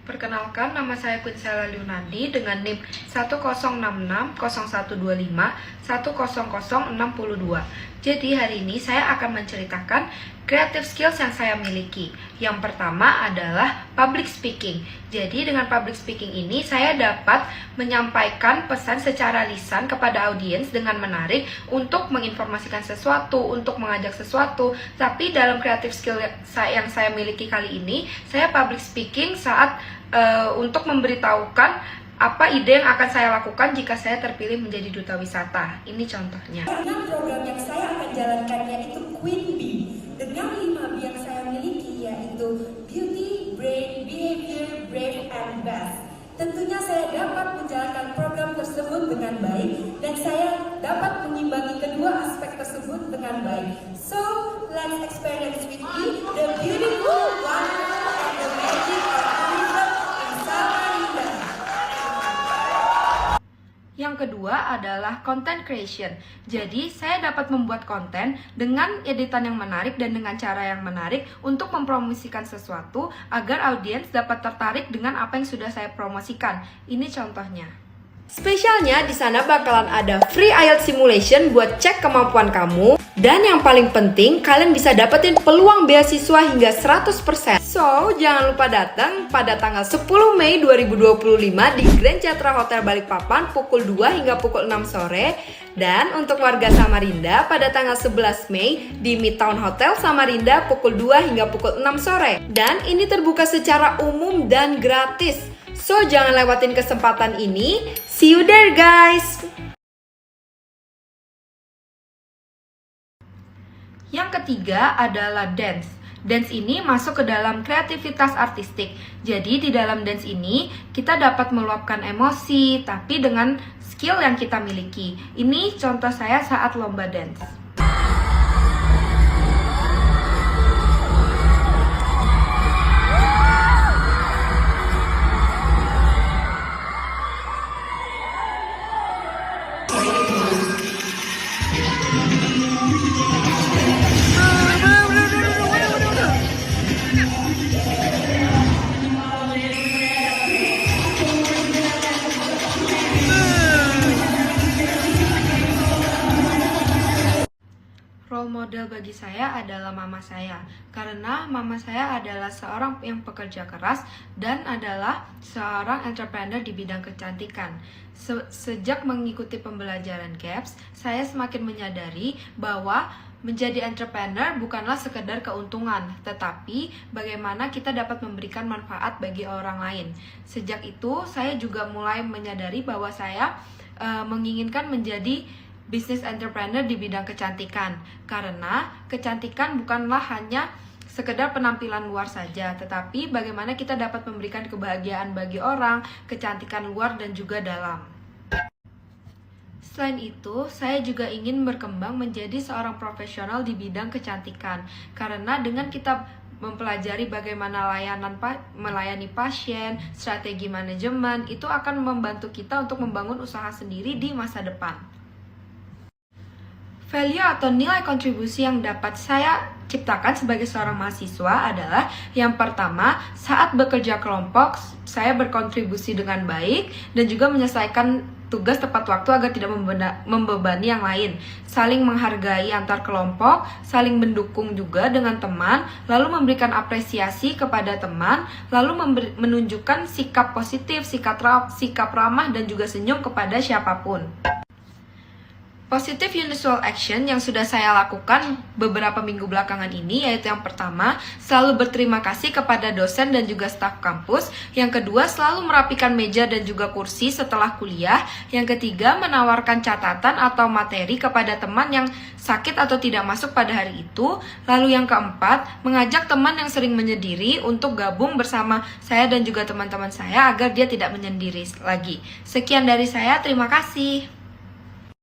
Perkenalkan, nama saya Quinsela Liunandi dengan NIM 10660121010062. Jadi hari ini saya akan menceritakan creative skills yang saya miliki. Yang pertama adalah public speaking. Jadi dengan public speaking ini saya dapat menyampaikan pesan secara lisan kepada audiens dengan menarik untuk menginformasikan sesuatu, untuk mengajak sesuatu. Tapi dalam creative skill yang saya miliki kali ini, saya public speaking saat untuk memberitahukan apa ide yang akan saya lakukan jika saya terpilih menjadi duta wisata. Ini contohnya. Karena program yang saya akan jalankannya itu Queen Bee dengan 5 B yang saya miliki, yaitu Beauty, Brain, Behavior, Brave, and Best. Tentunya saya dapat menjalankan program tersebut dengan baik dan saya dapat mengimbangi kedua aspek tersebut dengan baik. So, let's experience with me the beautiful, wonderful, and the magic of tourism in Samarinda. Yang kedua adalah content creation. Jadi, saya dapat membuat konten dengan editan yang menarik dan dengan cara yang menarik untuk mempromosikan sesuatu agar audiens dapat tertarik dengan apa yang sudah saya promosikan. Ini contohnya. Spesialnya di sana bakalan ada free IELTS simulation buat cek kemampuan kamu. Dan yang paling penting, kalian bisa dapetin peluang beasiswa hingga 100%. So, jangan lupa datang pada tanggal 10 Mei 2025 di Grand Citra Hotel Balikpapan pukul 2 hingga pukul 6 sore. Dan untuk warga Samarinda pada tanggal 11 Mei di Midtown Hotel Samarinda pukul 2 hingga pukul 6 sore. Dan ini terbuka secara umum dan gratis. So, jangan lewatin kesempatan ini. See you there, guys! Yang ketiga adalah dance. Dance ini masuk ke dalam kreativitas artistik. Jadi di dalam dance ini kita dapat meluapkan emosi, tapi dengan skill yang kita miliki. Ini contoh saya saat lomba dance. Role model bagi saya adalah mama saya, karena mama saya adalah seorang yang pekerja keras dan adalah seorang entrepreneur di bidang kecantikan. Sejak mengikuti pembelajaran GAPS, saya semakin menyadari bahwa menjadi entrepreneur bukanlah sekedar keuntungan, tetapi bagaimana kita dapat memberikan manfaat bagi orang lain. Sejak itu, saya juga mulai menyadari bahwa saya menginginkan menjadi bisnis entrepreneur di bidang kecantikan, karena kecantikan bukanlah hanya sekedar penampilan luar saja, tetapi bagaimana kita dapat memberikan kebahagiaan bagi orang, kecantikan luar dan juga dalam. Selain itu, saya juga ingin berkembang menjadi seorang profesional di bidang kecantikan, karena dengan kita mempelajari bagaimana melayani pasien, strategi manajemen, itu akan membantu kita untuk membangun usaha sendiri di masa depan. Value atau nilai kontribusi yang dapat saya ciptakan sebagai seorang mahasiswa adalah yang pertama, saat bekerja kelompok, saya berkontribusi dengan baik dan juga menyelesaikan tugas tepat waktu agar tidak membebani yang lain. Saling menghargai antar kelompok, saling mendukung juga dengan teman, lalu memberikan apresiasi kepada teman, lalu menunjukkan sikap positif, sikap ramah dan juga senyum kepada siapapun. Positive unusual action yang sudah saya lakukan beberapa minggu belakangan ini yaitu yang pertama, selalu berterima kasih kepada dosen dan juga staf kampus. Yang kedua, selalu merapikan meja dan juga kursi setelah kuliah. Yang ketiga, menawarkan catatan atau materi kepada teman yang sakit atau tidak masuk pada hari itu. Lalu yang keempat, mengajak teman yang sering menyendiri untuk gabung bersama saya dan juga teman-teman saya agar dia tidak menyendiri lagi. Sekian dari saya, terima kasih.